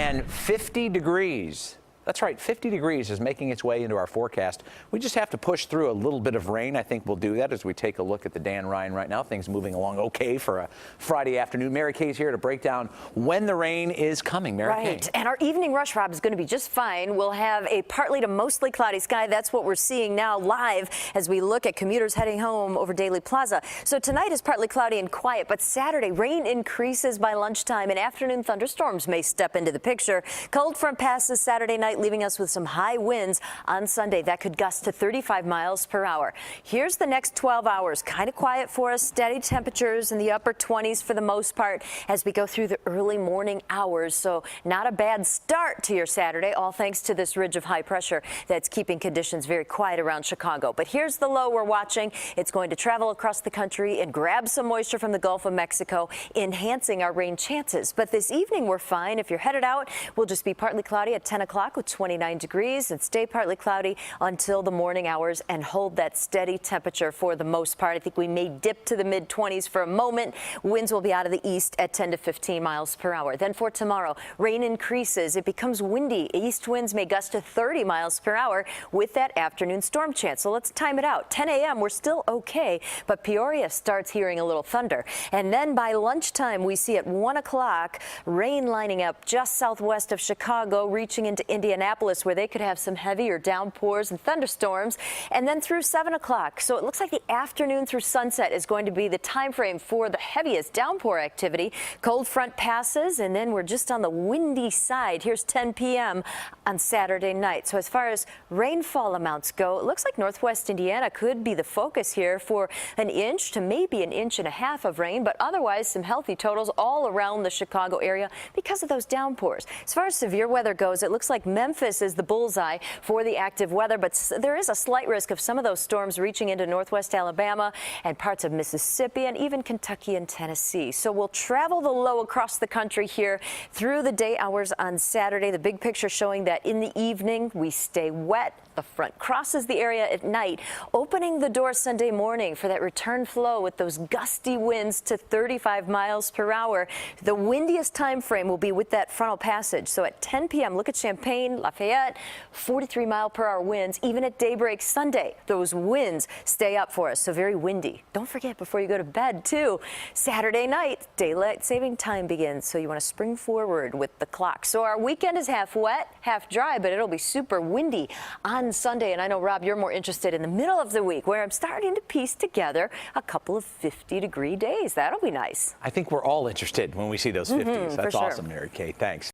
and 50 degrees. That's right, 50 degrees is making its way into our forecast. We just have to push through a little bit of rain. I think we'll do that as we take a look at the Dan Ryan right now. Things moving along okay for a Friday afternoon. Mary Kay's here to break down when the rain is coming. Mary Kay. Right, and our evening rush, Rob, is going to be just fine. We'll have a partly to mostly cloudy sky. That's what we're seeing now live as we look at commuters heading home over Daly Plaza. So tonight is partly cloudy and quiet, but Saturday rain increases by lunchtime and afternoon thunderstorms may step into the picture. Cold front passes Saturday night, leaving us with some high winds on Sunday that could gust to 35 miles per hour. Here's the next 12 hours. Kind of quiet for us. Steady temperatures in the upper 20s for the most part as we go through the early morning hours. So not a bad start to your Saturday, all thanks to this ridge of high pressure that's keeping conditions very quiet around Chicago. But here's the low we're watching. It's going to travel across the country and grab some moisture from the Gulf of Mexico, enhancing our rain chances. But this evening we're fine. If you're headed out, we'll just be partly cloudy at 10 o'clock with 29 degrees and stay partly cloudy until the morning hours and hold that steady temperature for the most part. I think we may dip to the mid-20s for a moment. Winds will be out of the east at 10 to 15 miles per hour. Then for tomorrow, rain increases. It becomes windy. East winds may gust to 30 miles per hour with that afternoon storm chance. So let's time it out. 10 a.m. we're still okay, but Peoria starts hearing a little thunder. And then by lunchtime, we see at 1 o'clock rain lining up just southwest of Chicago, reaching into Indianapolis, where they could have some heavier downpours and thunderstorms, and then through 7 o'clock. So it looks like the afternoon through sunset is going to be the time frame for the heaviest downpour activity. Cold front passes, and then we're just on the windy side. Here's 10 p.m. on Saturday night. So as far as rainfall amounts go, it looks like northwest Indiana could be the focus here for an inch to maybe an inch and a half of rain, but otherwise some healthy totals all around the Chicago area because of those downpours. As far as severe weather goes, it looks like Memphis is the bullseye for the active weather, but there is a slight risk of some of those storms reaching into northwest Alabama and parts of Mississippi and even Kentucky and Tennessee. So we'll travel the low across the country here through the day hours on Saturday. The big picture showing that in the evening we stay wet. The front crosses the area at night, opening the door Sunday morning for that return flow with those gusty winds to 35 miles per hour. The windiest time frame will be with that frontal passage. So at 10 p.m., look at Champaign, Lafayette, 43-mile-per-hour winds. Even at daybreak Sunday, those winds stay up for us, so very windy. Don't forget, before you go to bed, too, Saturday night, daylight saving time begins, so you want to spring forward with the clock. So our weekend is half wet, half dry, but it'll be super windy on Sunday. And I know, Rob, you're more interested in the middle of the week, where I'm starting to piece together a couple of 50-degree days. That'll be nice. I think we're all interested when we see those 50s. That's for sure. Awesome, Mary Kay. Thanks.